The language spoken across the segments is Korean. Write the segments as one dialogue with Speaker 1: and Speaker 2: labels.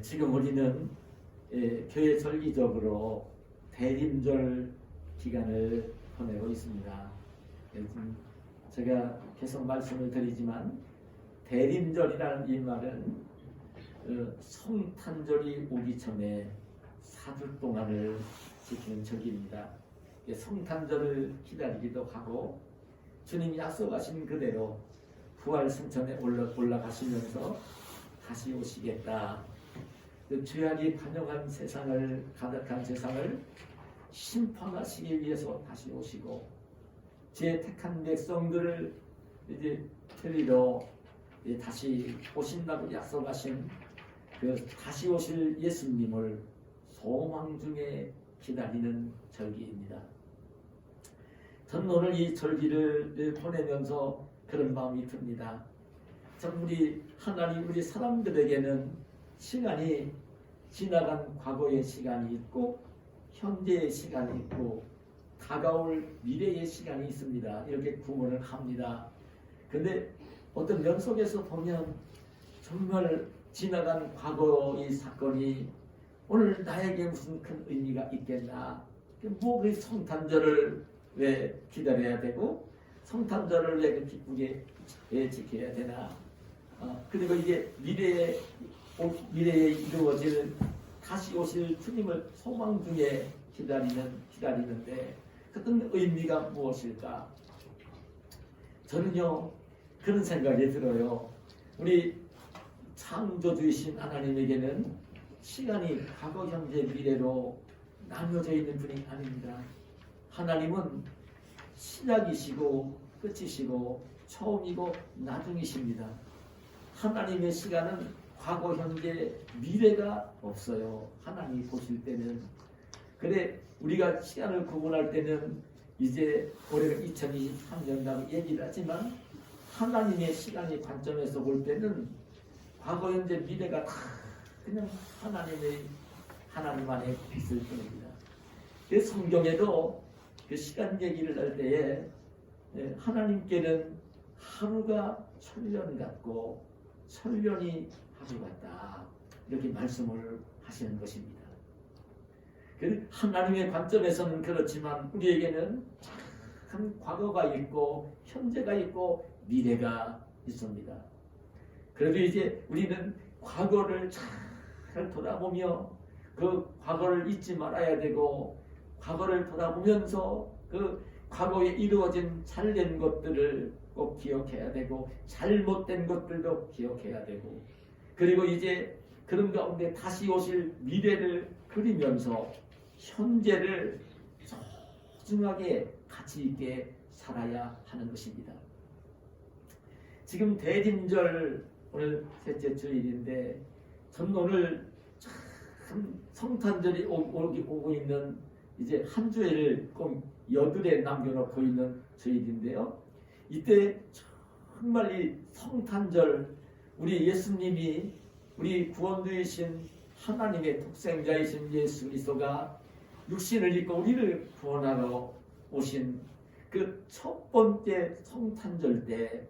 Speaker 1: 지금 우리는 교회 절기적으로 대림절 기간을 보내고 있습니다. 지금 제가 계속 말씀을 드리지만 대림절이라는 이 말은 성탄절이 오기 전에 4주 동안을 지키는 절기입니다. 성탄절을 기다리기도 하고 주님이 약속하신 그대로 부활 승천에 올라가시면서 다시 오시겠다. 죄악이 관영한 세상을, 가득한 세상을 심판하시기 위해서 다시 오시고 제 택한 백성들을 이제 데리러 다시 오신다고 약속하신 그 다시 오실 예수님을 소망 중에 기다리는 절기입니다. 저는 오늘 이 절기를 보내면서 그런 마음이 듭니다. 참 우리 하나님, 우리 사람들에게는 시간이 지나간 과거의 시간이 있고 현재의 시간이 있고 다가올 미래의 시간이 있습니다. 이렇게 구분을 합니다. 근데 어떤 면 속에서 보면 정말 지나간 과거의 사건이 오늘 나에게 무슨 큰 의미가 있겠나? 뭐 그 성탄절을 왜 기다려야 되고 성탄절을 왜 기쁘게 지켜야 되나? 그리고 이게 미래에 이루어질 다시 오실 주님을 소망 중에 기다리는데 어떤 의미가 무엇일까? 저는요 그런 생각이 들어요. 우리 창조주이신 하나님에게는 시간이 과거, 현재, 미래로 나뉘어져 있는 분이 아닙니다. 하나님은 시작이시고 끝이시고 처음이고 나중이십니다. 하나님의 시간은 과거, 현재, 미래가 없어요. 하나님이 보실 때는. 그래 우리가 시간을 구분할 때는 이제 올해가 2023년이라고 얘기를 하지만 하나님의 시간의 관점에서 볼 때는 과거, 현재, 미래가 다 그냥 하나님 안에 있을 뿐입니다. 그 성경에도 그 시간 얘기를 할 때에 하나님께는 하루가 천년 같고 천년이 하루 같다 이렇게 말씀을 하시는 것입니다. 하나님의 관점에서는 그렇지만 우리에게는 참 과거가 있고 현재가 있고 미래가 있습니다. 그래도 이제 우리는 과거를 잘 돌아보며 그 과거를 잊지 말아야 되고 과거를 돌아보면서 그 과거에 이루어진 잘된 것들을 꼭 기억해야 되고 잘못된 것들도 기억해야 되고 그리고 이제 그런 가운데 다시 오실 미래를 그리면서 현재를 소중하게 가치 있게 살아야 하는 것입니다. 지금 대림절 오늘 셋째 주일인데 전 오늘 참 성탄절이 오고 있는 이제 한 주일을 꼭 여들에 남겨놓고 있는 주일인데요. 이때 정말 이 성탄절 우리 예수님이 우리 구원주이신 하나님의 독생자이신 예수 그리스도가 육신을 입고 우리를 구원하러 오신 그 첫 번째 성탄절 때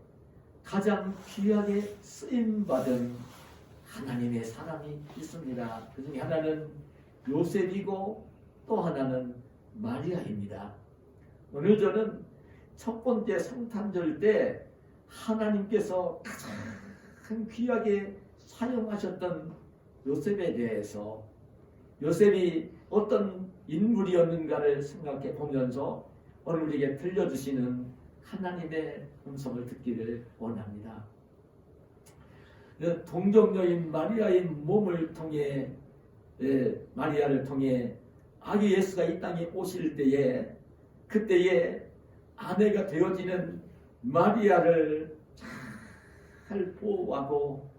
Speaker 1: 가장 귀하게 쓰임받은 하나님의 사람이 있습니다. 그 중에 하나는 요셉이고 또 하나는 마리아입니다. 오늘 저는 첫 번째 성탄절 때 하나님께서 가장 귀하게 사용하셨던 요셉에 대해서 요셉이 어떤 인물이었는가를 생각해 보면서 오늘 우리에게 들려주시는 하나님의 음성을 듣기를 원합니다. 동정녀인 마리아의 몸을 통해 마리아를 통해 아기 예수가 이 땅에 오실 때에 그때에 아내가 되어지는 마리아를 잘 보호하고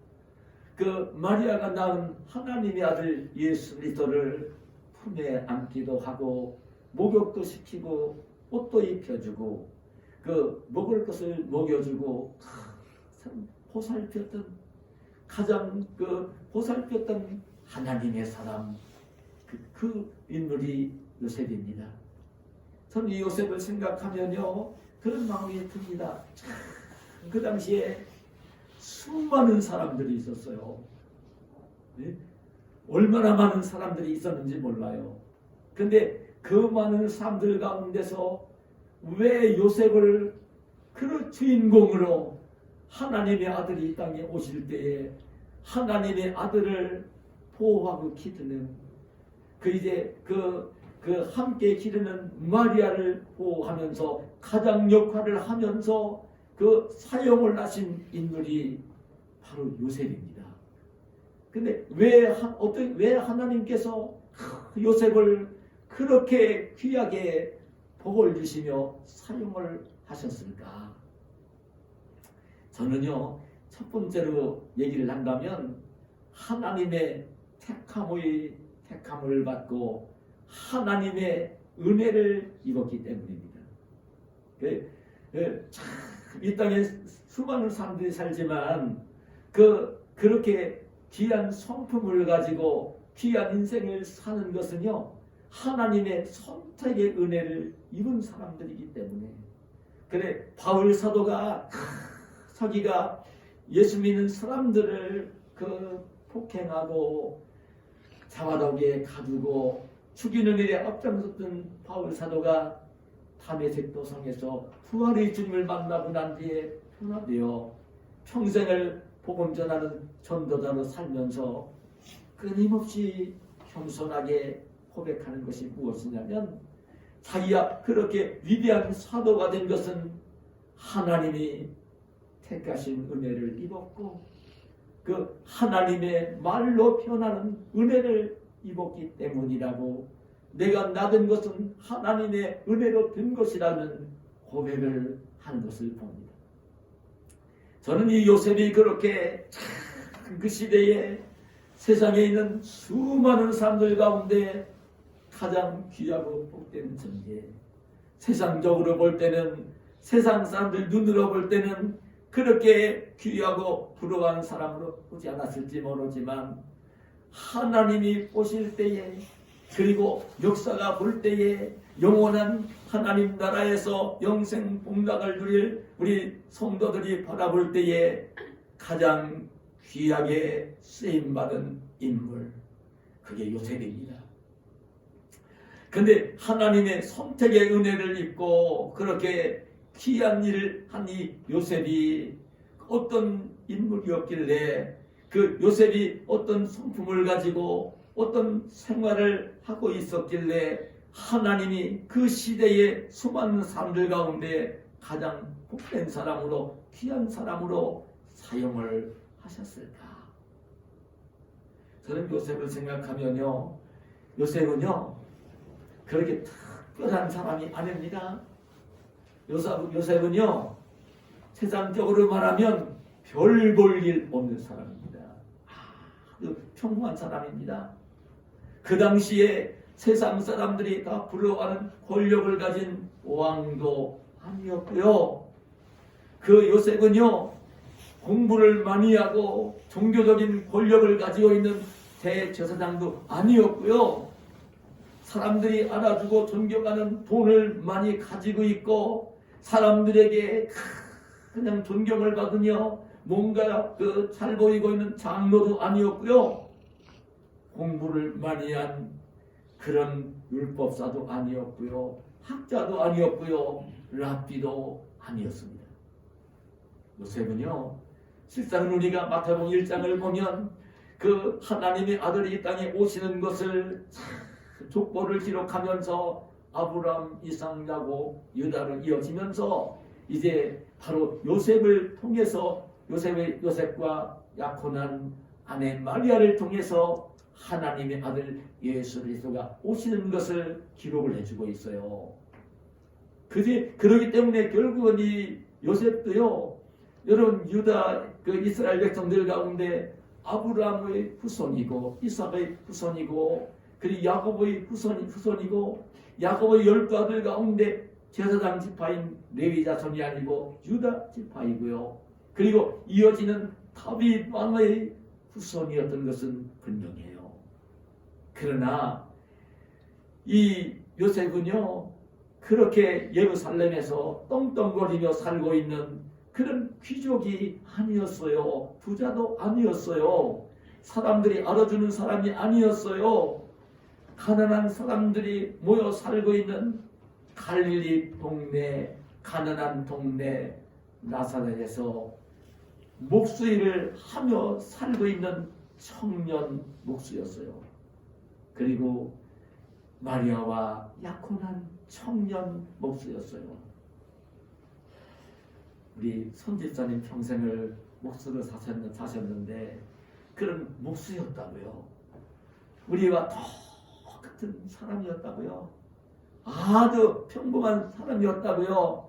Speaker 1: 그 마리아가 낳은 하나님의 아들 예수 그리스도를 품에 안기도 하고 목욕도 시키고 옷도 입혀주고 그 먹을 것을 먹여주고 보살폈던 가장 보살폈던 하나님의 사람 그 인물이 요셉입니다. 저는 이 요셉을 생각하면요 그런 마음이 듭니다. 그 당시에 수많은 사람들이 있었어요. 얼마나 많은 사람들이 있었는지 몰라요. 근데 그 많은 사람들 가운데서 왜 요셉을 그 주인공으로 하나님의 아들이 이 땅에 오실 때에 하나님의 아들을 보호하고 기르는 그 함께 기르는 마리아를 보호하면서 가장 역할을 하면서 그 사용을 하신 인물이 바로 요셉입니다. 근데 왜 하나님께서 요셉을 그렇게 귀하게 복을 주시며 사용을 하셨을까? 저는요, 첫 번째로 얘기를 한다면 하나님의 택함을 받고 하나님의 은혜를 입었기 때문입니다. 이 땅에 수많은 사람들이 살지만 그렇게 귀한 성품을 가지고 귀한 인생을 사는 것은요, 하나님의 선택의 은혜를 입은 사람들이기 때문에. 그래, 바울 사도가 자기가 예수 믿는 사람들을 폭행하고 자화독에 가두고 죽이는 일에 앞장섰던 바울 사도가 다메섹 도성에서 부활의 주님을 만나고 난 뒤에 변화되어 평생을 복음 전하는 전도자로 살면서 끊임없이 겸손하게 고백하는 것이 무엇이냐면, 자기가 그렇게 위대한 사도가 된 것은 하나님이 택하신 은혜를 입었고 그 하나님의 말로 표현하는 은혜를 입었기 때문이라고, 내가 낳은 것은 하나님의 은혜로 된 것이라는 고백을 하는 것을 봅니다. 저는 이 요셉이 그렇게 그 시대에 세상에 있는 수많은 사람들 가운데 가장 귀하고 복된 존재, 세상적으로 볼 때는, 세상 사람들 눈으로 볼 때는 그렇게 귀하고 부러워하는 사람으로 보지 않았을지 모르지만, 하나님이 보실 때에, 그리고 역사가 볼 때에, 영원한 하나님 나라에서 영생 복락을 누릴 우리 성도들이 바라볼 때에 가장 귀하게 쓰임받은 인물, 그게 요셉입니다. 근데 하나님의 선택의 은혜를 입고 그렇게 귀한 일을 한 이 요셉이 어떤 인물이었길래, 그 요셉이 어떤 성품을 가지고 어떤 생활을 하고 있었길래 하나님이 그 시대의 수많은 사람들 가운데 가장 복된 사람으로, 귀한 사람으로 사용을 하셨을까? 저는 요셉을 생각하면요, 요셉은요 그렇게 특별한 사람이 아닙니다. 요셉은요 세상적으로 말하면 별 볼 일 없는 사람입니다. 아주 평범한 사람입니다. 그 당시에 세상 사람들이 다 부러워하는 권력을 가진 왕도 아니었고요. 그 요셉은요 공부를 많이 하고 종교적인 권력을 가지고 있는 대제사장도 아니었고요. 사람들이 알아주고 존경하는 돈을 많이 가지고 있고 사람들에게 그냥 존경을 받으며 뭔가 잘 보이고 있는 장로도 아니었고요. 공부를 많이 한 그런 율법사도 아니었고요. 학자도 아니었고요. 랍비도 아니었습니다. 요셉은요, 실상 우리가 마태복음 1장을 보면 그 하나님의 아들이 이 땅에 오시는 것을 족보를 기록하면서 아브라함, 이삭, 야곱, 유다로 이어지면서 이제 바로 요셉을 통해서 요셉과 약혼한 아내 마리아를 통해서 하나님의 아들 예수 그리스도가 오시는 것을 기록을 해주고 있어요. 그러기 때문에 결국은 이 요셉도요, 여러분 유다 이스라엘 백성들 가운데 아브라함의 후손이고 이삭의 후손이고 그리고 야곱의 후손이고 야곱의 12아들 가운데 제사장 지파인 레위 자손이 아니고 유다 지파이고요. 그리고 이어지는 다윗 왕의 후손이었던 것은 분명해요. 그러나 이 요셉은요 그렇게 예루살렘에서 떵떵거리며 살고 있는 그런 귀족이 아니었어요. 부자도 아니었어요. 사람들이 알아주는 사람이 아니었어요. 가난한 사람들이 모여 살고 있는 갈릴리 동네, 가난한 동네 나사렛에서 목수일을 하며 살고 있는 청년 목수였어요. 그리고 마리아와 약혼한 청년 목수였어요. 우리 손집사님 평생을 목수로 사셨는데 그런 목수였다고요. 우리와 똑같은 사람이었다고요. 아주 평범한 사람이었다고요.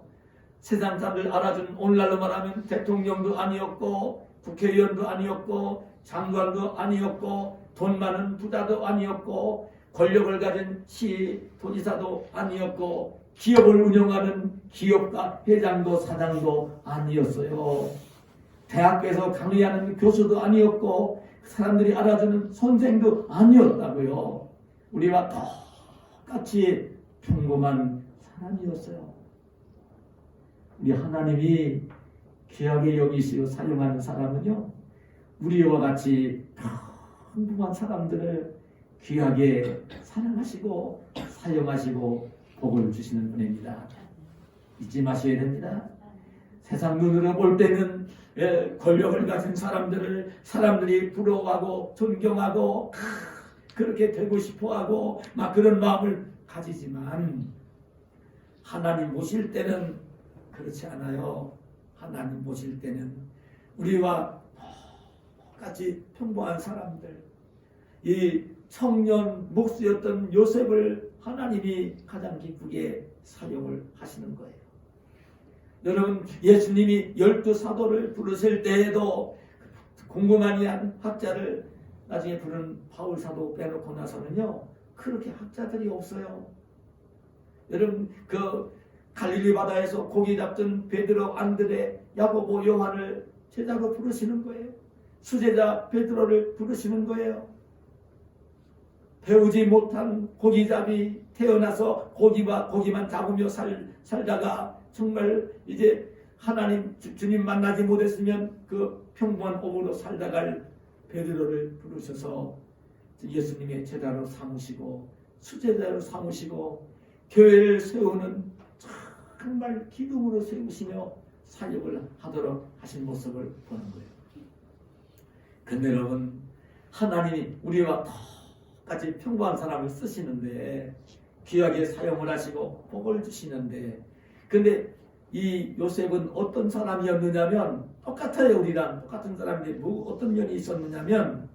Speaker 1: 세상 사람들 알아주는, 오늘날로 말하면 대통령도 아니었고 국회의원도 아니었고 장관도 아니었고 돈 많은 부자도 아니었고 권력을 가진 시 도지사도 아니었고 기업을 운영하는 기업가 회장도 사장도 아니었어요. 대학교에서 강의하는 교수도 아니었고 사람들이 알아주는 선생도 아니었다고요. 우리와 똑같이 평범한 사람이었어요. 우리 하나님이 귀하게 여기시고 사용하는 사람은요, 우리와 같이 평범한 사람들을 귀하게 사랑하시고 사용하시고 복을 주시는 분입니다. 잊지 마셔야 됩니다. 세상 눈으로 볼 때는 권력을 가진 사람들이 부러워하고 존경하고 그렇게 되고 싶어하고 막 그런 마음을 가지지만 하나님 보실 때는 그렇지 않아요. 하나님 보실 때는 우리와 똑같이 평범한 사람들, 이 청년 목수였던 요셉을 하나님이 가장 기쁘게 사용을 하시는 거예요. 여러분, 예수님이 12사도를 부르실 때에도 궁금하니 한 학자를 나중에 부른 바울 사도 빼놓고 나서는요, 그렇게 학자들이 없어요. 여러분, 그 갈릴리 바다에서 고기 잡던 베드로, 안드레, 야고보, 요한을 제자로 부르시는 거예요. 수제자 베드로를 부르시는 거예요. 배우지 못한 고기잡이, 태어나서 고기만 잡으며 살다가 정말 이제 하나님 주님 만나지 못했으면 그 평범한 몸으로 살다갈 베드로를 부르셔서 예수님의 제자로 삼으시고 수제자로 삼으시고 교회를 세우는 정말 기둥으로 세우시며 사역을 하도록 하신 모습을 보는 거예요. 근데 여러분, 하나님이 우리와 똑같이 평범한 사람을 쓰시는데 귀하게 사용을 하시고 복을 주시는데, 근데 이 요셉은 어떤 사람이었느냐면 똑같아요. 우리랑 똑같은 사람인데 어떤 면이 있었느냐면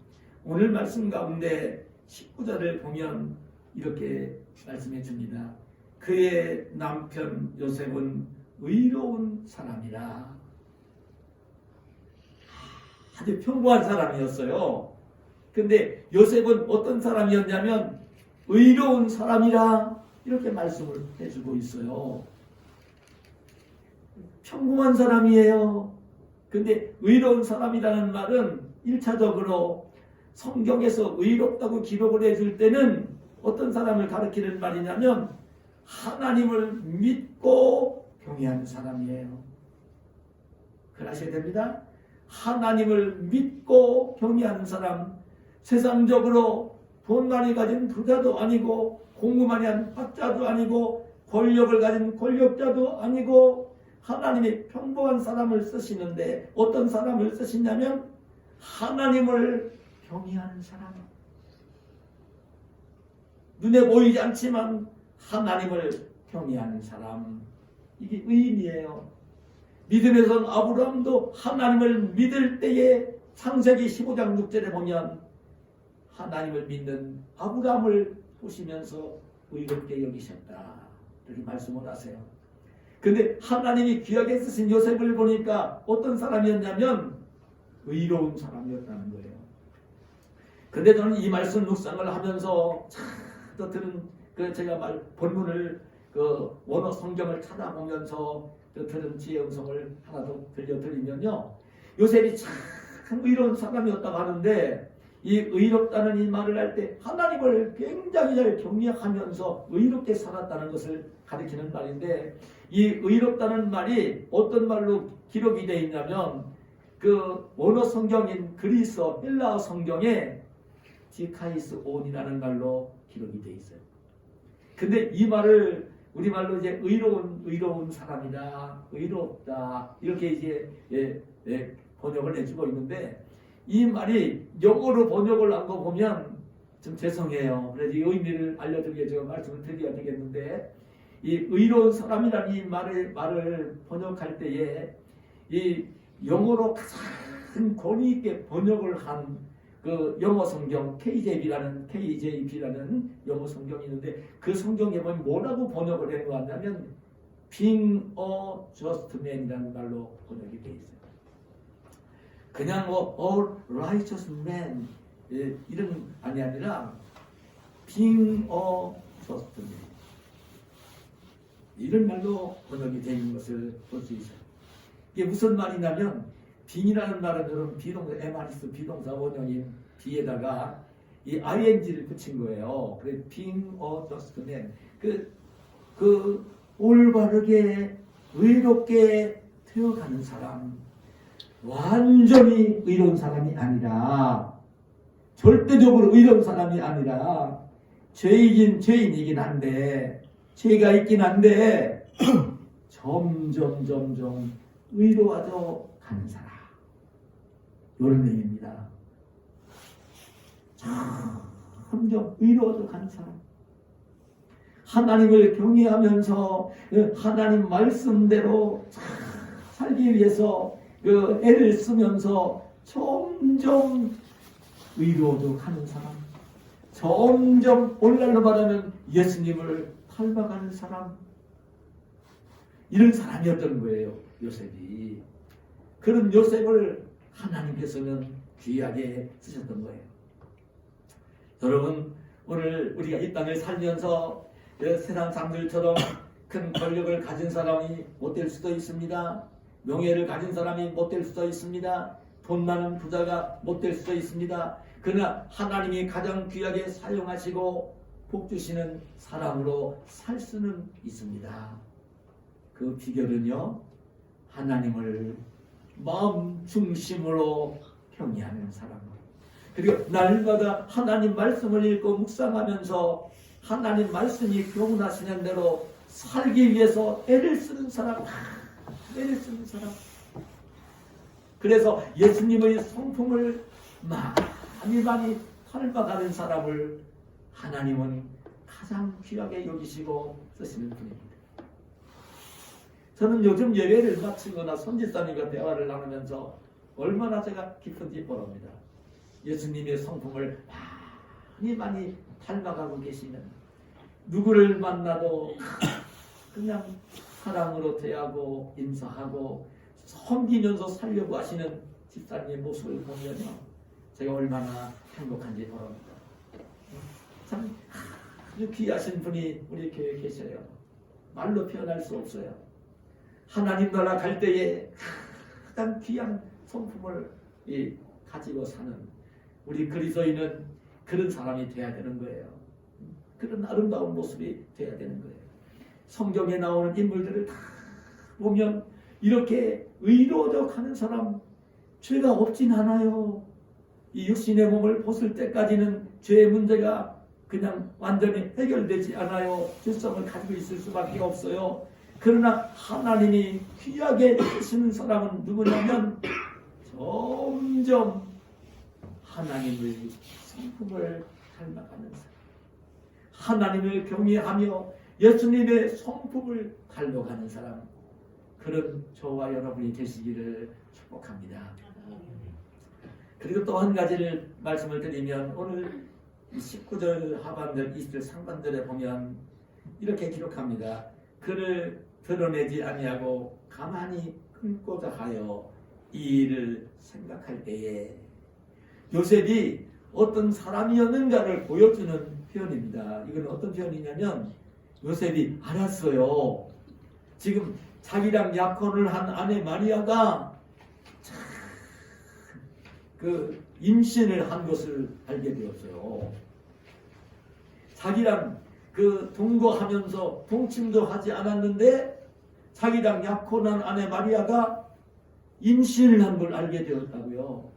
Speaker 1: 오늘 말씀 가운데 19절을 보면 이렇게 말씀해 줍니다. 그의 남편 요셉은 의로운 사람이라. 아주 평범한 사람이었어요. 근데 요셉은 어떤 사람이었냐면 의로운 사람이라 이렇게 말씀을 해주고 있어요. 평범한 사람이에요. 근데 의로운 사람이라는 말은 1차적으로 성경에서 의롭다고 기록을 해줄 때는 어떤 사람을 가리키는 말이냐면 하나님을 믿고 경외하는 사람이에요. 그러셔야 됩니다. 하나님을 믿고 경외하는 사람, 세상적으로 돈 많이 가진 부자도 아니고 공부 많이 한 학자도 아니고 권력을 가진 권력자도 아니고 하나님이 평범한 사람을 쓰시는데 어떤 사람을 쓰시냐면 하나님을 경외하는 사람, 눈에 보이지 않지만 하나님을 경외하는 사람, 이게 의인이에요. 믿음에선 아브라함도 하나님을 믿을 때에 창세기 15장 6절에 보면 하나님을 믿는 아브라함을 보시면서 의롭게 여기셨다 이렇게 말씀을 하세요. 근데 하나님이 귀하게 쓰신 요셉을 보니까 어떤 사람이었냐면 의로운 사람이었다는 거예요. 근데 저는 이 말씀 묵상을 하면서 또 들은 제가 본문을 원어 성경을 찾아보면서 들은 지혜 음성을 하나 더 들려드리면요, 요셉이 참 의로운 사람이었다고 하는데 이 의롭다는 이 말을 할 때 하나님을 굉장히 잘 경외하면서 의롭게 살았다는 것을 가리키는 말인데, 이 의롭다는 말이 어떤 말로 기록이 되어 있냐면 그 원어 성경인 그리스어 헬라어 성경에 디카이스 온이라는 말로 기록이 되어 있어요. 근데 이 말을 우리말로 이제 의로운 사람이다, 의롭다 이렇게 이제 번역을 해주고 있는데, 이 말이 영어로 번역을 한 거 보면 좀 죄송해요. 그래서 이 의미를 알려드리기 위해 제가 말씀을 드려야 되겠는데, 이 의로운 사람이라는 이 말을 번역할 때에 이 영어로 가장 권위 있게 번역을 한 그 영어 성경 KJV라는 영어 성경이 있는데, 그 성경에 보면 뭐라고 번역을 된 거 같냐면 being a just man이라는 말로 번역이 되어 있어요. 그냥 뭐 a righteous man 이런 아니라 being a just man 이런 말로 번역이 되는 것을 볼 수 있어요. 이게 무슨 말이냐면, 빙이라는 말은 여러분 비동사 MRS 비동사 원형인 비에다가 이 ing를 붙인 거예요. 그래서 being a just man, 그 올바르게 의롭게 되어가는 사람, 완전히 의로운 사람이 아니라, 절대적으로 의로운 사람이 아니라 죄인이긴 한데, 죄가 있긴 한데 점점 의로워져 가는 사람, 이런 얘기입니다. 점점 의로워져 가는 사람, 하나님을 경외하면서 하나님 말씀대로 살기 위해서 애를 쓰면서 점점 의로워져 가는 사람, 점점 오늘날로 말하면 예수님을 닮아가는 사람, 이런 사람이었던 거예요, 요셉이. 그런 요셉을 하나님께서는 귀하게 쓰셨던 거예요. 여러분, 오늘 우리가 이 땅을 살면서 세상 사람들처럼 큰 권력을 가진 사람이 못 될 수도 있습니다. 명예를 가진 사람이 못 될 수도 있습니다. 돈 많은 부자가 못 될 수도 있습니다. 그러나 하나님이 가장 귀하게 사용하시고 복 주시는 사람으로 살 수는 있습니다. 그 비결은요, 하나님을 마음 중심으로 경외하는 사람, 그리고 날마다 하나님 말씀을 읽고 묵상하면서 하나님 말씀이 교훈하시는 대로 살기 위해서 애를 쓰는 사람. 그래서 예수님의 성품을 많이 닮아가는 사람을 하나님은 가장 귀하게 여기시고 쓰시는 분입니다. 저는 요즘 예배를 마치거나 선지자님과 대화를 나누면서 얼마나 제가 기쁜지 모릅니다. 예수님의 성품을 많이 닮아가고 계시는, 누구를 만나도 그냥 사랑으로 대하고 인사하고 섬기면서 살려고 하시는 집사님의 모습을 보면요, 제가 얼마나 행복한지 모릅니다. 참 아주 귀하신 분이 우리 교회에 계셔요. 말로 표현할 수 없어요. 하나님 나라 갈 때에 가장 귀한 성품을 가지고 사는 우리 그리스도인은 그런 사람이 돼야 되는 거예요. 그런 아름다운 모습이 돼야 되는 거예요. 성경에 나오는 인물들을 다 보면 이렇게 의로워져 가는 사람, 죄가 없진 않아요. 이 육신의 몸을 벗을 때까지는 죄의 문제가 그냥 완전히 해결되지 않아요. 죄성을 가지고 있을 수밖에 없어요. 그러나 하나님이 귀하게 쓰시는 사람은 누구냐면 점점 하나님의 성품을 닮아가는 사람, 하나님을 경외하며 예수님의 성품을 닮아가는 사람, 그런 저와 여러분이 되시기를 축복합니다. 그리고 또 한 가지를 말씀을 드리면, 오늘 19절 하반절 20절 상반절에 보면 이렇게 기록합니다. 그를 드러내지 아니하고 가만히 끊고자 하여 이 일을 생각할 때에, 요셉이 어떤 사람이었는가를 보여주는 표현입니다. 이건 어떤 표현이냐면, 요셉이 알았어요. 지금 자기랑 약혼을 한 아내 마리아가 임신을 한 것을 알게 되었어요. 자기랑 동거하면서 동침도 하지 않았는데 자기랑 약혼한 아내 마리아가 임신을 한 걸 알게 되었다고요.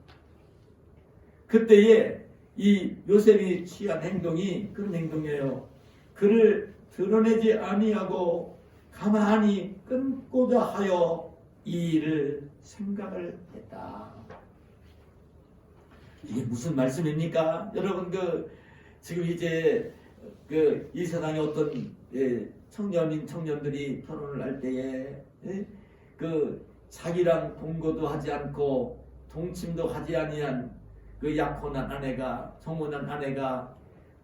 Speaker 1: 그때에 이 요셉이 취한 행동이 그런 행동이에요. 그를 드러내지 아니하고 가만히 끊고자 하여 이 일을 생각을 했다. 이게 무슨 말씀입니까? 여러분 지금 이제 이 세상에 어떤 청년들이 결혼을 할 때에 자기랑 동거도 하지 않고 동침도 하지 아니한 그 약혼한 아내가 성혼한 아내가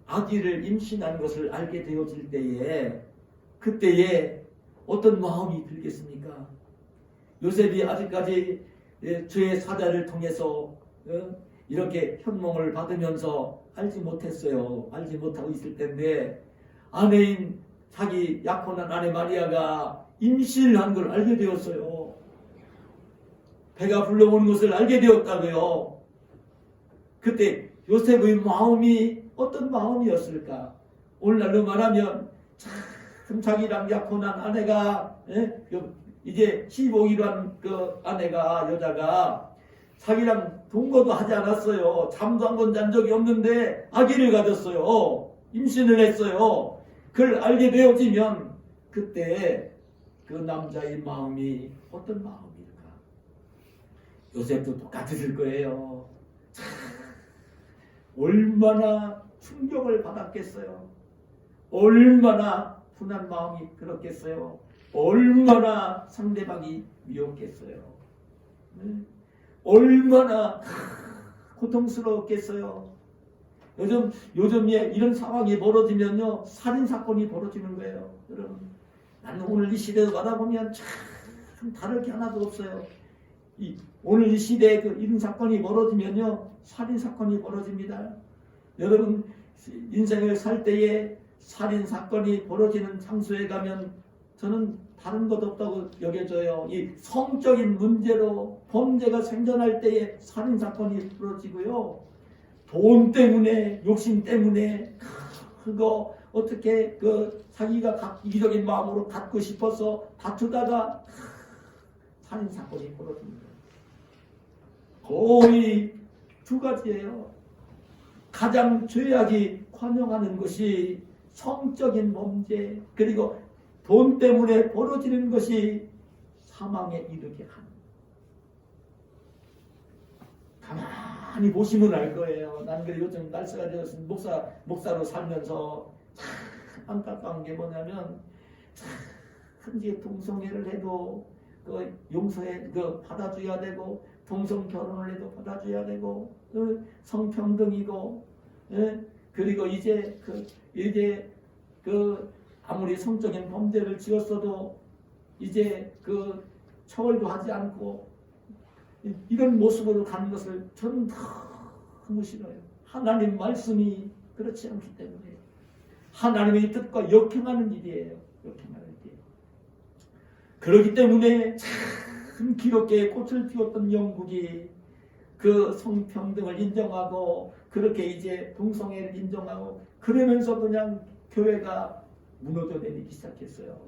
Speaker 1: 아기를 임신한 것을 알게 되어질 때에 그때에 어떤 마음이 들겠습니까? 요셉이 아직까지 주의 사자를 통해서 이렇게 현몽을 받으면서 알지 못했어요. 알지 못하고 있을 텐데 아내인 자기 약혼한 아내 마리아가 임신을 한 걸 알게 되었어요. 배가 불러오는 것을 알게 되었다고요. 그때 요셉의 마음이 어떤 마음이었을까? 오늘날로 말하면 참 자기랑 약혼한 아내가 이제 15기로 한 그 아내가 여자가 자기랑 동거도 하지 않았어요. 잠도 한 번 잔 적이 없는데 아기를 가졌어요. 임신을 했어요. 그걸 알게 되어지면 그때 그 남자의 마음이 어떤 마음일까? 요셉도 똑같을 거예요. 참 얼마나 충격을 받았겠어요. 얼마나 분한 마음이 들었겠어요. 얼마나 상대방이 미웠겠어요. 얼마나 고통스러웠겠어요. 요즘에 이런 상황이 벌어지면요, 살인사건이 벌어지는 거예요. 여러분, 나는 오늘 이 시대를 받아보면 참 다를 게 하나도 없어요. 오늘 이 시대에 이런 사건이 벌어지면요, 살인사건이 벌어집니다. 여러분, 인생을 살 때에 살인사건이 벌어지는 장소에 가면 저는 다른 것 없다고 여겨져요. 이 성적인 문제로 범죄가 생겨날 때에 살인사건이 벌어지고요. 돈 때문에, 욕심 때문에, 그거 어떻게 자기가 이기적인 마음으로 갖고 싶어서 다투다가 살인사건이 벌어집니다. 거의 두 가지예요. 가장 죄악이 관영하는 것이 성적인 범죄, 그리고 돈 때문에 벌어지는 것이 사망에 이르게 하는. 가만히 보시면 알 거예요. 나는 그래 요즘 날씨가 되어서 목사로 살면서 참 안타까운 게 뭐냐면 참 이제 동성애를 해도 용서해 받아줘야 되고 동성 결혼을 해도 받아줘야 되고 성평등이고 그리고 이제 아무리 성적인 범죄를 지었어도 이제 처벌도 하지 않고 이런 모습으로 가는 것을 저는 너무 싫어요. 하나님 말씀이 그렇지 않기 때문에 하나님의 뜻과 역행하는 일이에요. 역행하는 일이에요. 그렇기 때문에 참 기독교의 꽃을 피웠던 영국이 그 성평등을 인정하고 그렇게 이제 동성애를 인정하고 그러면서 그냥 교회가 무너져 내리기 시작했어요.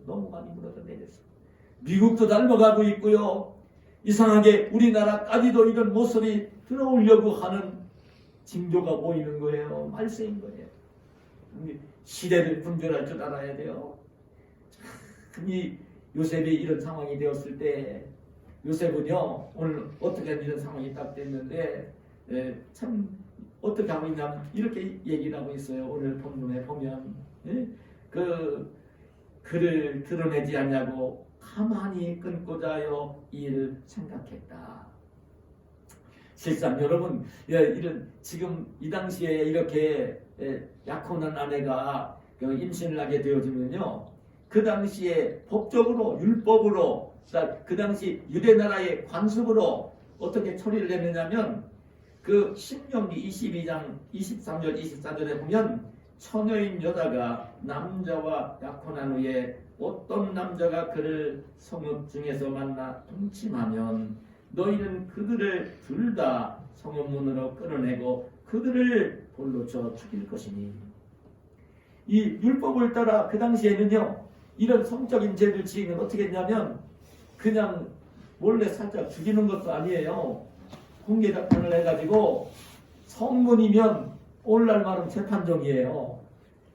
Speaker 1: 너무 많이 무너져 내렸어요. 미국도 닮아가고 있고요. 이상하게 우리나라까지도 이런 모습이 들어오려고 하는 징조가 보이는 거예요. 말세인 거예요. 시대를 분별할 줄 알아야 돼요. 이 요셉이 이런 상황이 되었을 때 요셉은요 오늘 어떻게 이런 상황이 딱 됐는데 참 어떻게 하고 있냐면 이렇게 얘기를 하고 있어요. 오늘 본문에 보면 그를 드러내지 않냐고 가만히 끊고자 하여 이 일을 생각했다. 실상 여러분 이런 지금 이 당시에 이렇게 약혼한 아내가 임신을 하게 되어지면요 그 당시에 법적으로 율법으로 그 당시 유대 나라의 관습으로 어떻게 처리를 했느냐면 그 신명기 22장 23절 24절에 보면 처녀인 여자가 남자와 약혼한 후에 어떤 남자가 그를 성읍 중에서 만나 동침하면 너희는 그들을 둘 다 성읍문으로 끌어내고 그들을 돌로 쳐 죽일 것이니. 이 율법을 따라 그 당시에는요 이런 성적인 죄를 지으면 어떻게 했냐면 그냥 몰래 살짝 죽이는 것도 아니에요. 공개 재판을 해가지고 성문이면 오늘날 말은 재판정이에요.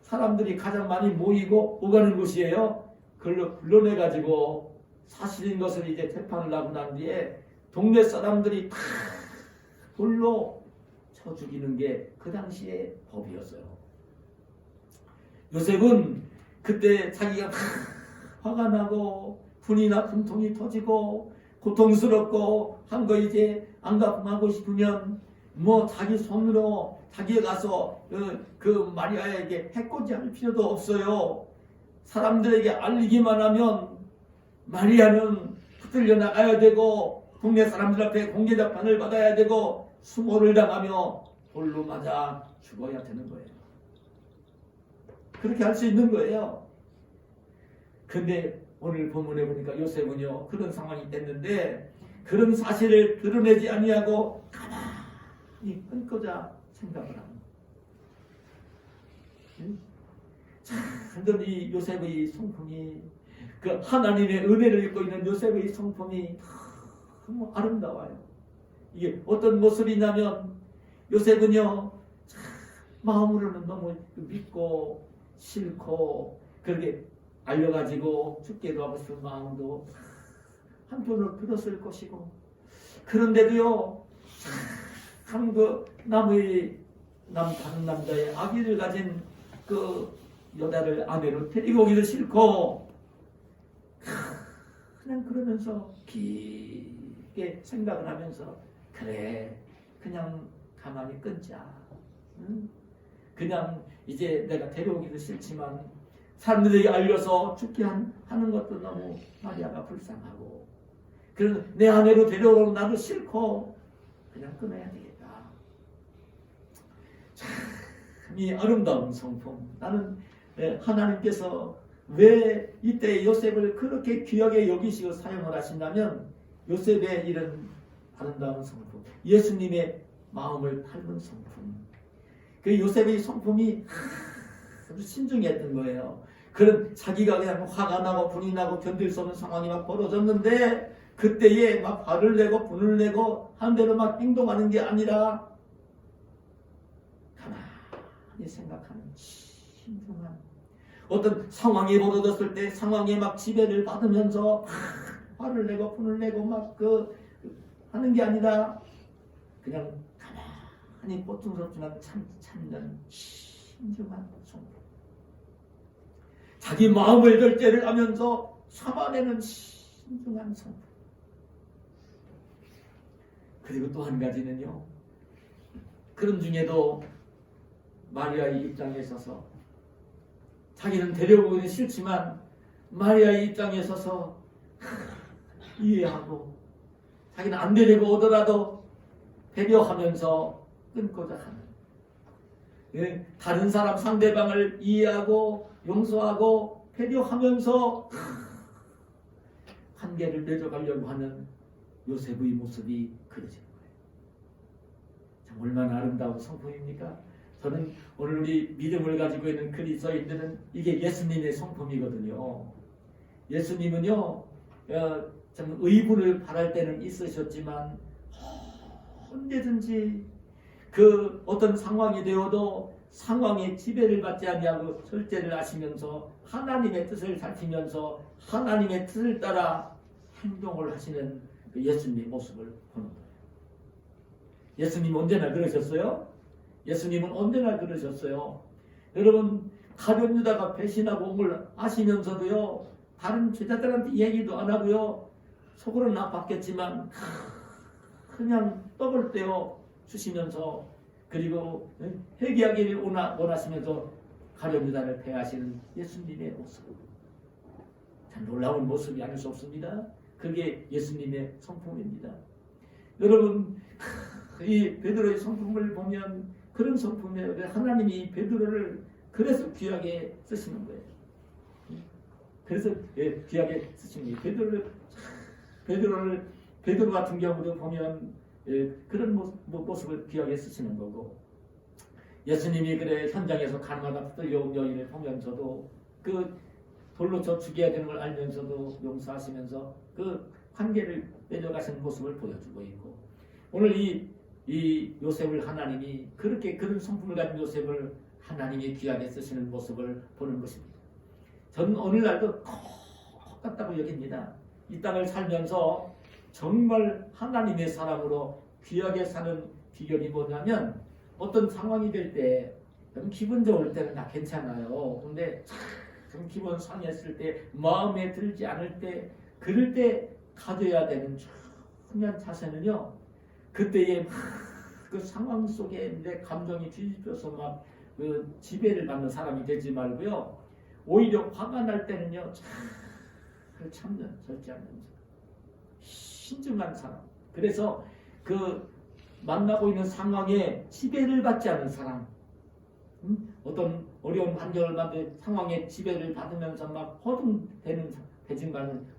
Speaker 1: 사람들이 가장 많이 모이고 오가는 곳이에요. 그걸로 불러내가지고 사실인 것을 이제 재판을 하고 난 뒤에 동네 사람들이 다 돌로 쳐 죽이는 게 그 당시의 법이었어요. 요셉은 그때 자기가 화가 나고 분이나 분통이 터지고 고통스럽고 한 거 이제 안 갚고 싶으면 뭐 자기 손으로 자기가 가서 그 마리아에게 해코지 할 필요도 없어요. 사람들에게 알리기만 하면 마리아는 붙들려 나가야 되고 동네 사람들 앞에 공개 재판을 받아야 되고 수모를 당하며 돌로 맞아 죽어야 되는 거예요. 그렇게 할 수 있는 거예요. 근데 오늘 본문에 보니까 요셉은요 그런 상황이 됐는데 그런 사실을 드러내지 아니하고 가만히 끊고자 생각을 합니다. 참던 이 요셉의 성품이 그 하나님의 은혜를 입고 있는 요셉의 성품이 너무 아름다워요. 이게 어떤 모습이냐면 요셉은요 마음으로는 너무 믿고 싫고 그렇게 알려가지고 죽게도 하고 싶은 마음도 한편으로 들었을 것이고 그런데도요 참 그 다른 남자의 아기를 가진 그 여자를 아내로 데리고 오기도 싫고 그냥 그러면서 깊게 생각을 하면서 그래 그냥 가만히 끊자. 응? 그냥 이제 내가 데려오기도 싫지만 사람들에게 알려서 죽게 하는 것도 너무 마리아가 불쌍하고 그래서 내 아내로 데려오고 나도 싫고 그냥 끊어야 되겠다. 참 이 아름다운 성품. 나는 하나님께서 왜 이때 요셉을 그렇게 귀하게 여기시고 사용을 하신다면 요셉의 이런 아름다운 성품, 예수님의 마음을 닮은 성품, 그 요셉의 성품이 아주 신중했던 거예요. 그런 자기가 그냥 화가 나고 분이 나고 견딜 수 없는 상황이 막 벌어졌는데 그때에 막 화를 내고 분을 내고 한 대로 막 행동하는 게 아니라 가만히 생각하는 신중한 어떤 상황이 벌어졌을 때 상황에 막 지배를 받으면서 화를 내고 분을 내고 막 하는 게 아니라 그냥 가만히 고통스럽지만 참는 신중한 성품. 자기 마음의 결제를 하면서 참아내는 신중한 성품. 그리고 또 한 가지는요. 그런 중에도 마리아의 입장에 있어서 자기는 데려오기는 싫지만 마리아의 입장에 서서 이해하고 자기는 안 데리고 오더라도 배려하면서 끊고자 하는 다른 사람 상대방을 이해하고 용서하고 배려하면서 관계를 맺어가려고 하는 요셉의 모습이 그려지는 거예요. 참 얼마나 아름다운 성품입니까? 저는 오늘 우리 믿음을 가지고 있는 그리스도인들은 이게 예수님의 성품이거든요. 예수님은요 참 의분을 바랄 때는 있으셨지만 언제든지 그 어떤 상황이 되어도 상황의 지배를 받지 아니하고 절제를 하시면서 하나님의 뜻을 살피면서 하나님의 뜻을 따라 행동을 하시는 그 예수님의 모습을 보는 거예요. 예수님 언제나 그러셨어요? 예수님은 언제나 그러셨어요. 여러분 가룟 유다가 배신하고 온 걸 아시면서도요 다른 제자들한테 얘기도 안 하고요 속으로는 아팠겠지만 그냥 떡을 떼어 주시면서 그리고 회개하기를 원하시면서 가룟 유다를 배하시는 예수님의 모습 참 놀라운 모습이 아닐 수 없습니다. 그게 예수님의 성품입니다. 여러분 이 베드로의 성품을 보면 그런 성품이에요. 하나님이 베드로를 그래서 귀하게 쓰시는 거예요. 그래서 귀하게 쓰시는 거예요. 베드로 같은 경우도 보면 그런 모습을 귀하게 쓰시는 거고 예수님이 그래 현장에서 가늠하다 붙들려온 여인을 보면서도 그 돌로 쳐 죽여야 되는 걸 알면서도 용서하시면서 그 관계를 맺어가신 모습을 보여주고 있고, 오늘 이 요셉을 하나님이 그렇게 그런 성품을 가진 요셉을 하나님이 귀하게 쓰시는 모습을 보는 것입니다. 저는 오늘날도 똑같다고 여깁니다. 이 땅을 살면서 정말 하나님의 사람으로 귀하게 사는 비결이 뭐냐면, 어떤 상황이 될 때 기분 좋을 때는 다 괜찮아요. 근데 참 기분 상했을 때, 마음에 들지 않을 때, 그럴 때 가져야 되는 중요한 자세는요, 그때의 그 상황 속에 내 감정이 뒤집혀서 막 그 지배를 받는 사람이 되지 말고요, 오히려 화가 날 때는요, 잘 참는, 절제하는 신중한 사람. 그래서 그 만나고 있는 상황에 지배를 받지 않은 사람, 어떤 어려운 환경을 만든 상황에 지배를 받으면서 막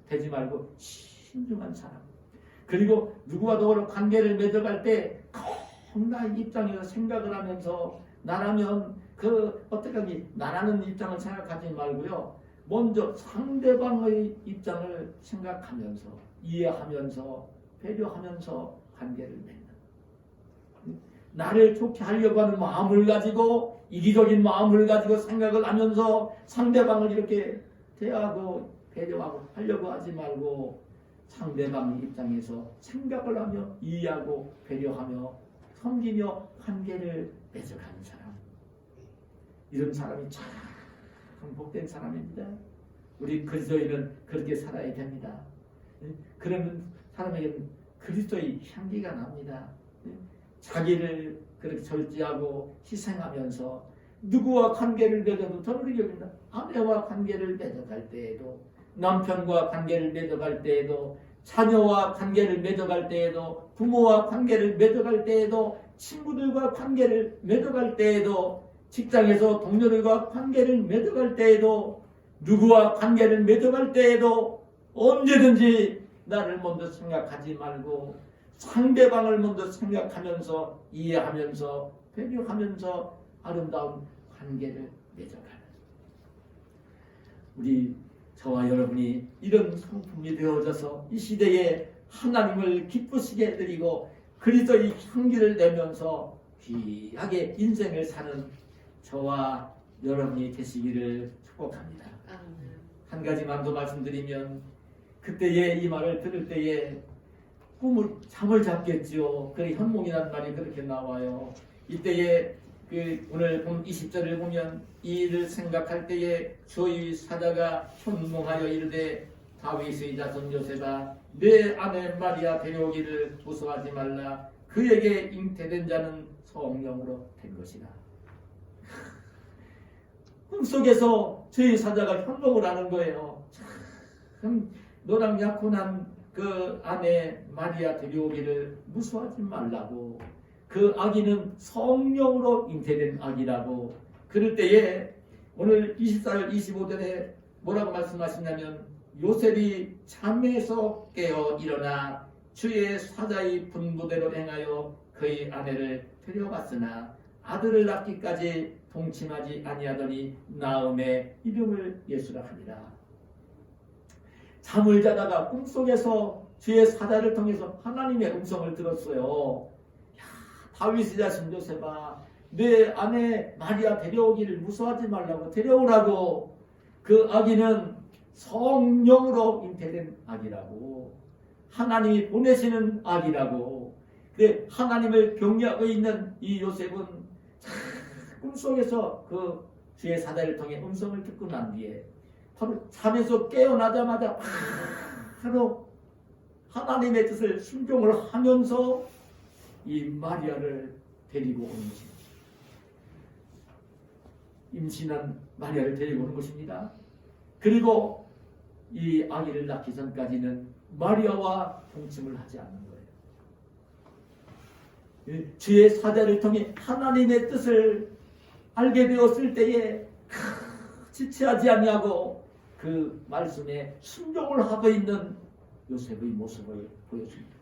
Speaker 1: 되지 말고 신중한 사람. 그리고 누구와도 관계를 맺어갈 때 나의 입장에서 생각을 하면서, 나라면 어떻게 나라는 입장을 생각하지 말고요, 먼저 상대방의 입장을 생각하면서, 이해하면서, 배려하면서 관계를 맺는, 나를 좋게 하려고 하는 마음을 가지고, 이기적인 마음을 가지고 생각을 하면서 상대방을 이렇게 대하고 배려하고 하려고 하지 말고, 상대방의 입장에서 생각을 하며 이해하고 배려하며 섬기며 관계를 맺어가는 사람, 이런 사람이 참 복된 사람입니다. 우리 그리스도인은 그렇게 살아야 됩니다. 그러면 사람에게는 그리스도의 향기가 납니다. 자기를 그렇게 절제하고 희생하면서 누구와 관계를 맺어도, 저는 그렇게 여깁니다. 아내와 관계를 맺어갈 때에도, 남편과 관계를 맺어갈 때에도, 자녀와 관계를 맺어갈 때에도, 부모와 관계를 맺어갈 때에도, 친구들과 관계를 맺어갈 때에도, 직장에서 동료들과 관계를 맺어갈 때에도, 누구와 관계를 맺어갈 때에도 언제든지 나를 먼저 생각하지 말고 상대방을 먼저 생각하면서 이해하면서 배려하면서 아름다운 관계를 맺어가는, 우리 저와 여러분이 이런 성품이 되어져서 이 시대에 하나님을 기쁘시게 해드리고 그리스도의 향기를 내면서 귀하게 인생을 사는 저와 여러분이 되시기를 축복합니다. 한 가지만 더 말씀드리면, 그때에 이 말을 들을 때에 잠을 잡겠지요. 그래, 현몽이라는 말이 그렇게 나와요. 이때에 오늘 20절을 보면, 이 일을 생각할 때에 주의 사자가 현몽하여 이르되, 다윗의 자손 요셉아, 내 아내 마리아 데려오기를 무서워하지 말라. 그에게 잉태된 자는 성령으로 된 것이라. 꿈속에서 주의 사자가 현몽을 하는 거예요. 참 너랑 약혼한 그 아내 마리아 데려오기를 무서워하지 말라고. 그 아기는 성령으로 잉태된 아기라고. 그럴 때에 오늘 24절 25절에 뭐라고 말씀하시냐면, 요셉이 잠에서 깨어 일어나 주의 사자의 분부대로 행하여 그의 아내를 데려갔으나 아들을 낳기까지 동침하지 아니하더니 나음의 이름을 예수라 하니라. 잠을 자다가 꿈속에서 주의 사자를 통해서 하나님의 음성을 들었어요. 다윗의 자손 요셉아, 내 아내 마리아 데려오기를 무서워하지 말라고, 데려오라고. 그 아기는 성령으로 잉태된 아기라고, 하나님이 보내시는 아기라고. 근데 하나님을 경외하고 있는 이 요셉은 꿈속에서 그 주의 사자를 통해 음성을 듣고 난 뒤에 바로 잠에서 깨어나자마자 바로 하나님의 뜻을 순종을 하면서 이 마리아를 데리고 오는 것입니다. 임신한 마리아를 데리고 오는 것입니다. 그리고 이 아기를 낳기 전까지는 마리아와 동침을 하지 않는 거예요. 주의 사자를 통해 하나님의 뜻을 알게 되었을 때에 지체하지 아니하고 그 말씀에 순종을 하고 있는 요셉의 모습을 보여줍니다.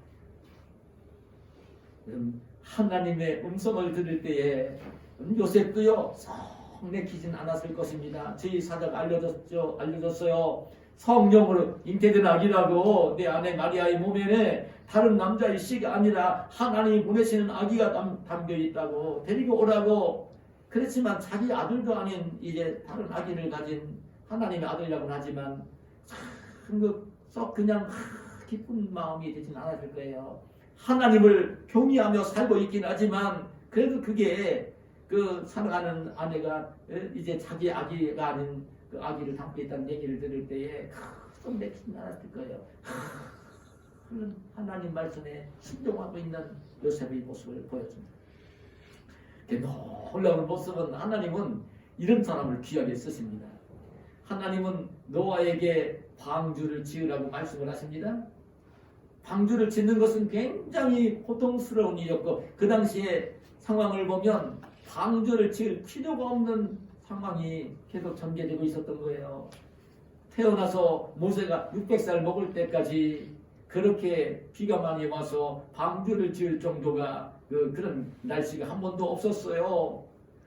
Speaker 1: 하나님의 음성을 들을 때에 요셉도요 썩 내키진 않았을 것입니다. 저희 사자가 알려줬어요. 성령으로 잉태된 아기라고 내 아내 마리아의 몸에는 다른 남자의 씨가 아니라 하나님이 보내시는 아기가 담겨 있다고 데리고 오라고. 그렇지만 자기 아들도 아닌 이제 다른 아기를 가진 하나님의 아들이라고는 하지만 썩 그냥 기쁜 마음이 되진 않았을 거예요. 하나님을 경외하며 살고 있긴 하지만 그래도 그게 그 사랑하는 아내가 이제 자기 아기가 아닌 그 아기를 담고 있다는 얘기를 들을 때에 썩 내키진 않았을 거예요. 하나님 말씀에 순종하고 있는 요셉의 모습을 보여줍니다. 놀라운 모습은 하나님은 이런 사람을 귀하게 쓰십니다. 하나님은 노아에게 방주를 지으라고 말씀을 하십니다. 방주를 짓는 것은 굉장히 고통스러운 일이었고 그 당시에 상황을 보면 방주를 지을 필요가 없는 상황이 계속 전개되고 있었던 거예요. 태어나서 모세가 600살 먹을 때까지 그렇게 비가 많이 와서 방주를 지을 정도가 그런 날씨가 한 번도 없었어요.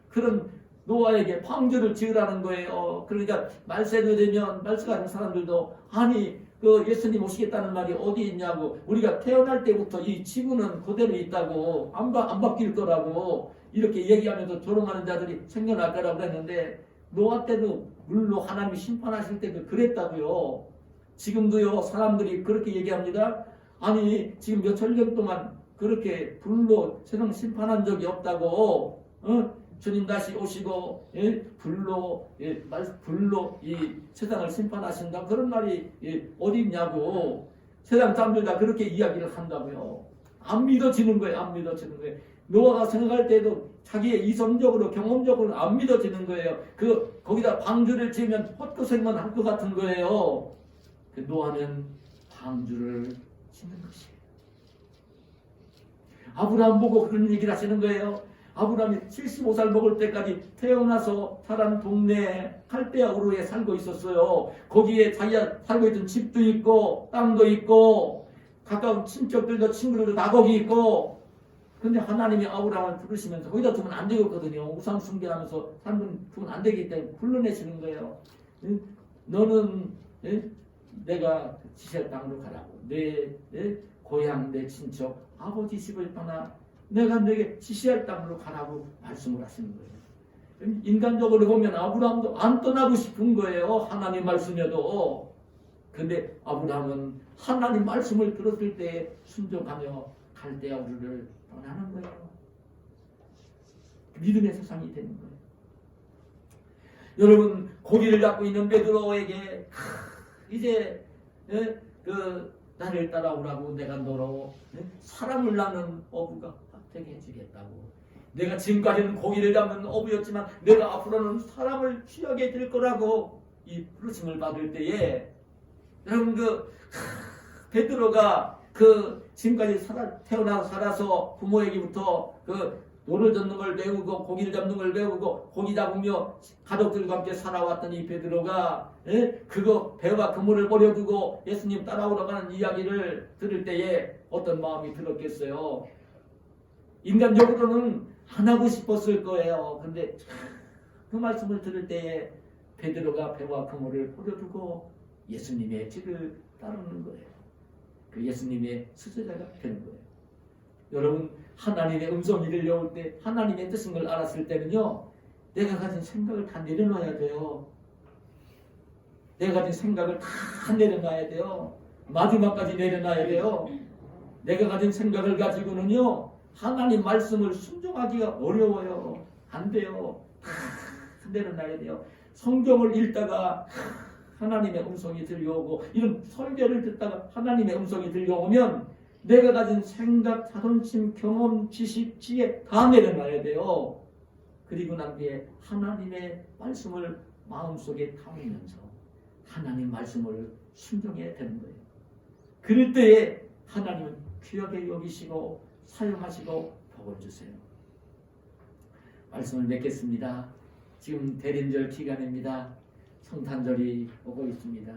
Speaker 1: 그런 노아에게 방주를 지으라는 거예요. 그러니까 말세가 되면 말세가 하는 사람들도 아니 그 예수님 오시겠다는 말이 어디 있냐고, 우리가 태어날 때부터 이 지구는 그대로 있다고 안 바뀔 거라고 이렇게 얘기하면서 조롱하는 자들이 생겨날 거라고 그랬는데 노아 때도 물로 하나님이 심판하실 때도 그랬다고요. 지금도요 사람들이 그렇게 얘기합니다. 아니 지금 몇천 년 동안 그렇게 불로 세상 심판한 적이 없다고, 주님 다시 오시고 불로 이 세상을 심판하신다 그런 말이 어디 있냐고 세상 사람들 다 그렇게 이야기를 한다고요. 안 믿어지는 거예요. 안 믿어지는 거예요. 노아가 생각할 때도 자기의 이성적으로 경험적으로는 안 믿어지는 거예요. 거기다 방주를 지으면 헛고생만 할 것 같은 거예요. 그 노아는 방주를 짓는 것이에요. 아브라함 보고 그런 얘기를 하시는 거예요. 아브라함이 75살 먹을 때까지 태어나서 자란 동네에 갈대아 우르에 살고 있었어요. 거기에 자기가 살고 있던 집도 있고 땅도 있고 가까운 친척들도 친구들도 다 거기 있고. 근데 하나님이 아브라함을 부르시면서 거기다 두면 안 되겠거든요. 우상 숭배하면서 삶은 두면 안 되기 때문에 불러내시는 거예요. 너는 내가 지시할 땅으로 가라고. 내 고향 내 친척 아버지 집을 떠나 내가 내게 지시할 땅으로 가라고 말씀을 하시는 거예요. 인간적으로 보면 아브라함도 안 떠나고 싶은 거예요. 하나님 말씀에도. 근데 아브라함은 하나님 말씀을 들었을 때 순종하며 갈대아 우르를 떠나는 거예요. 믿음의 세상이 되는 거예요. 여러분 고기를 잡고 있는 베드로에게 이제 나를 따라오라고 내가 너로 사람을 낳는 어부가 되게 해주겠다고. 내가 지금까지는 고기를 잡는 어부였지만 내가 앞으로는 사람을 취하게 될 거라고 이 부르심을 받을 때에 여러분 베드로가 지금까지 태어나서 살아서 부모에게부터 노를 젓는 걸 배우고 고기를 잡는 걸 배우고 고기 잡으며 가족들과 함께 살아왔던 이 베드로가 배와 그물을 버려두고 예수님 따라오라고 하는 이야기를 들을 때에 어떤 마음이 들었겠어요. 인간적으로는 안 하고 싶었을 거예요. 근데 그 말씀을 들을 때에 베드로가 배와 그물을 버려두고 예수님의 뒤를 따르는 거예요. 그 예수님의 수제자가 되는 거예요. 여러분 하나님의 음성이 들려올 때 하나님의 뜻인 걸 알았을 때는요 내가 가진 생각을 다 내려놔야 돼요. 내가 가진 생각을 다 내려놔야 돼요. 마지막까지 내려놔야 돼요. 내가 가진 생각을 가지고는요 하나님 말씀을 순종하기가 어려워요. 안 돼요. 다 내려놔야 돼요. 성경을 읽다가 하나님의 음성이 들려오고 이런 설교를 듣다가 하나님의 음성이 들려오면 내가 가진 생각, 자존심, 경험, 지식, 지혜 다 내려놔야 돼요. 그리고 난 뒤에 하나님의 말씀을 마음속에 담으면서 하나님 말씀을 순종해야 되는 거예요. 그럴 때에 하나님은 귀하게 여기시고 사용하시고 복을 주세요. 말씀을 맺겠습니다. 지금 대림절 기간입니다. 성탄절이 오고 있습니다.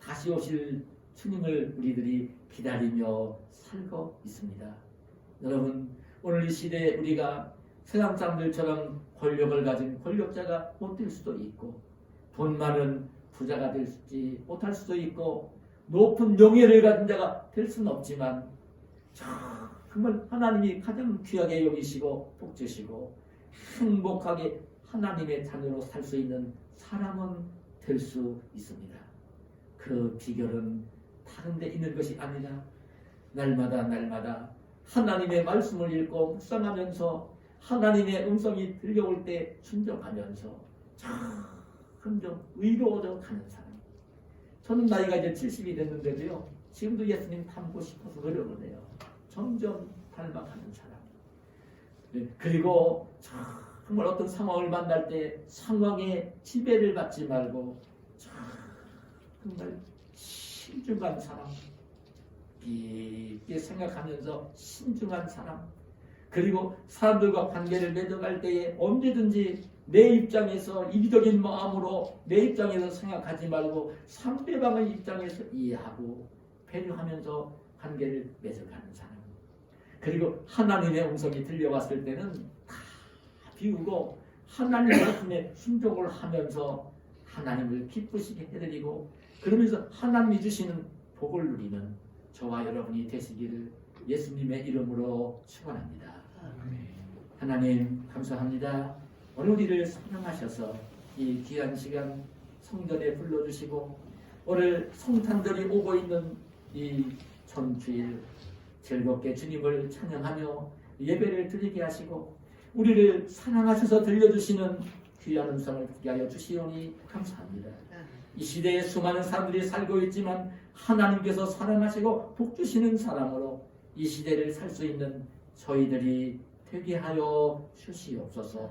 Speaker 1: 다시 오실 주님을 우리들이 기다리며 살고 있습니다. 여러분 오늘 이 시대에 우리가 세상 사람들처럼 권력을 가진 권력자가 못 될 수도 있고 돈 많은 부자가 되지 못할 수도 있고 높은 명예를 가진 자가 될 수는 없지만 정말 하나님이 가장 귀하게 여기시고 복 주시고 행복하게 하나님의 자녀로 살 수 있는 사람은 될 수 있습니다. 그 비결은 다른 데 있는 것이 아니라 날마다 하나님의 말씀을 읽고 묵상하면서 하나님의 음성이 들려올 때 순종하면서 점점 의로워져 가는 사람. 저는 나이가 이제 70이 됐는데도요. 지금도 예수님 닮고 싶어서 노력을 해요. 점점 닮아가는 사람. 네, 그리고 정말 어떤 상황을 만날 때 상황에 지배를 받지 말고 정말 신중한 사람, 깊게 생각하면서 신중한 사람, 그리고 사람들과 관계를 맺어갈 때에 언제든지 내 입장에서 이기적인 마음으로 내 입장에서 생각하지 말고 상대방의 입장에서 이해하고 배려하면서 관계를 맺어가는 사람. 그리고 하나님의 음성이 들려왔을 때는 다 비우고 하나님의 말씀에 순종을 하면서 하나님을 기쁘시게 해드리고 그러면서 하나님이 주시는 복을 누리는 저와 여러분이 되시기를 예수님의 이름으로 축원합니다. 하나님 감사합니다. 오늘 우리를 사랑하셔서 이 귀한 시간 성전에 불러주시고 오늘 성탄절이 오고 있는 이 전주일 즐겁게 주님을 찬양하며 예배를 드리게 하시고 우리를 사랑하셔서 들려주시는 귀한 음성을 듣게 하여 주시오니 감사합니다. 이 시대에 수많은 사람들이 살고 있지만 하나님께서 사랑하시고 복 주시는 사람으로 이 시대를 살 수 있는 저희들이 되게 하여 주시옵소서.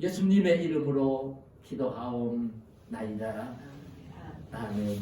Speaker 1: 예수님의 이름으로 기도하옵나이다. 아멘.